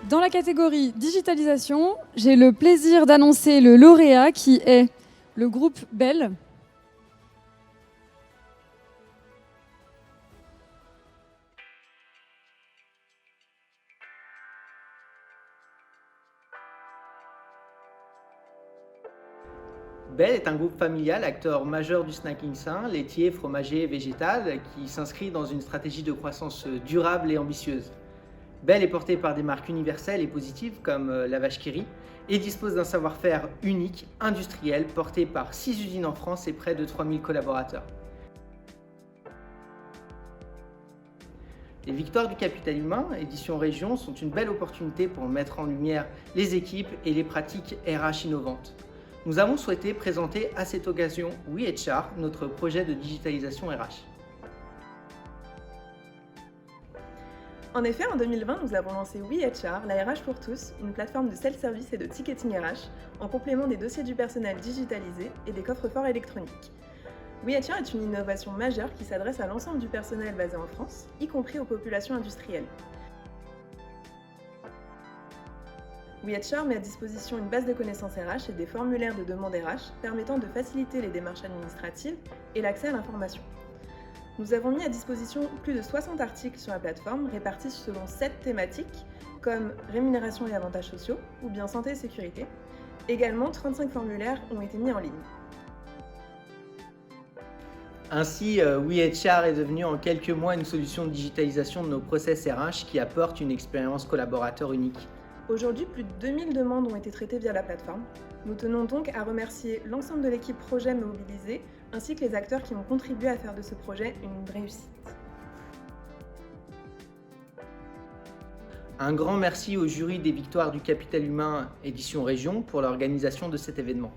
Dans la catégorie digitalisation, j'ai le plaisir d'annoncer le lauréat qui est le groupe Bell. Bell est un groupe familial, acteur majeur du snacking sain, laitier, fromager et végétal, qui s'inscrit dans une stratégie de croissance durable et ambitieuse. Bell est porté par des marques universelles et positives comme la vache qui rit et dispose d'un savoir-faire unique, industriel, porté par 6 usines en France et près de 3000 collaborateurs. Les Victoires du Capital Humain, édition Région, sont une belle opportunité pour mettre en lumière les équipes et les pratiques RH innovantes. Nous avons souhaité présenter à cette occasion WeHR, notre projet de digitalisation RH. En effet, en 2020, nous avons lancé WeHR, la RH pour tous, une plateforme de self-service et de ticketing RH, en complément des dossiers du personnel digitalisés et des coffres-forts électroniques. WeHR est une innovation majeure qui s'adresse à l'ensemble du personnel basé en France, y compris aux populations industrielles. WeHR met à disposition une base de connaissances RH et des formulaires de demande RH permettant de faciliter les démarches administratives et l'accès à l'information. Nous avons mis à disposition plus de 60 articles sur la plateforme répartis selon 7 thématiques comme rémunération et avantages sociaux ou bien santé et sécurité. Également, 35 formulaires ont été mis en ligne. Ainsi, WeHR est devenu en quelques mois une solution de digitalisation de nos process RH qui apporte une expérience collaborateur unique. Aujourd'hui, plus de 2000 demandes ont été traitées via la plateforme. Nous tenons donc à remercier l'ensemble de l'équipe projet mobilisée, ainsi que les acteurs qui ont contribué à faire de ce projet une réussite. Un grand merci au jury des Victoires du Capital Humain édition Région pour l'organisation de cet événement.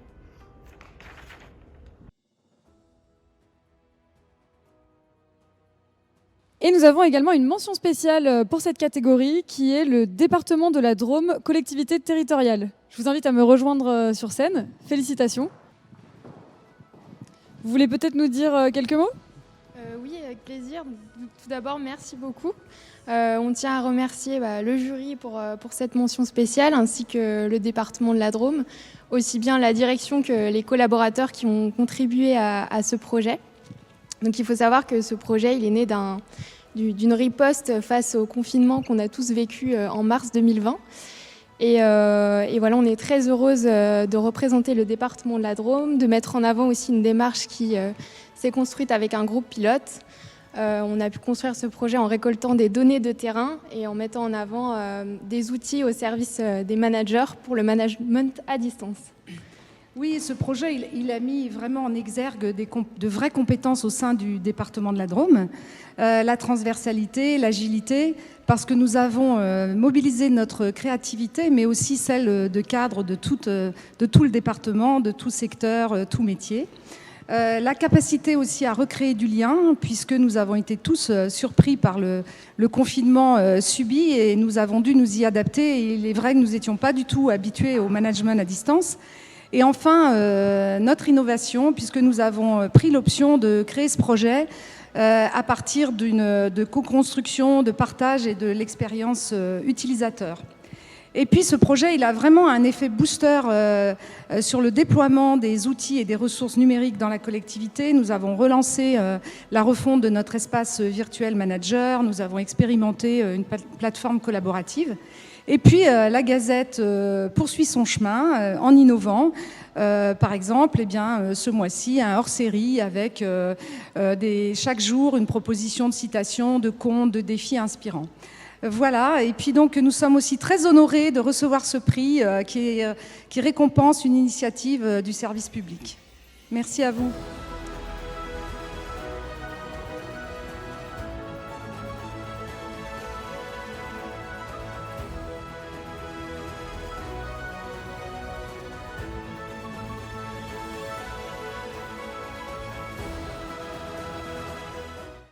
Et nous avons également une mention spéciale pour cette catégorie qui est le département de la Drôme, collectivité territoriale. Je vous invite à me rejoindre sur scène. Félicitations. Vous voulez peut-être nous dire quelques mots ? Oui, avec plaisir. Tout d'abord, merci beaucoup. On tient à remercier le jury pour cette mention spéciale, ainsi que le département de la Drôme, aussi bien la direction que les collaborateurs qui ont contribué à ce projet. Donc il faut savoir que ce projet, il est né d'une riposte face au confinement qu'on a tous vécu en mars 2020. Et voilà, on est très heureuse de représenter le département de la Drôme, de mettre en avant aussi une démarche qui s'est construite avec un groupe pilote. On a pu construire ce projet en récoltant des données de terrain et en mettant en avant des outils au service des managers pour le management à distance. Oui, ce projet, il a mis vraiment en exergue de vraies compétences au sein du département de la Drôme, la transversalité, l'agilité, parce que nous avons mobilisé notre créativité, mais aussi celle de cadres de tout le département, de tout secteur, tout métier. La capacité aussi à recréer du lien, puisque nous avons été tous surpris par le confinement subi et nous avons dû nous y adapter. Et il est vrai que nous n'étions pas du tout habitués au management à distance. Et enfin, notre innovation, puisque nous avons pris l'option de créer ce projet à partir de co-construction, de partage et de l'expérience utilisateur. Et puis ce projet, il a vraiment un effet booster sur le déploiement des outils et des ressources numériques dans la collectivité. Nous avons relancé la refonte de notre espace virtuel manager, nous avons expérimenté une plateforme collaborative. Et puis la Gazette poursuit son chemin en innovant. Par exemple, ce mois-ci, un hors-série avec chaque jour une proposition de citation, de contes, de défis inspirants. Voilà, et puis donc nous sommes aussi très honorés de recevoir ce prix qui récompense une initiative du service public. Merci à vous.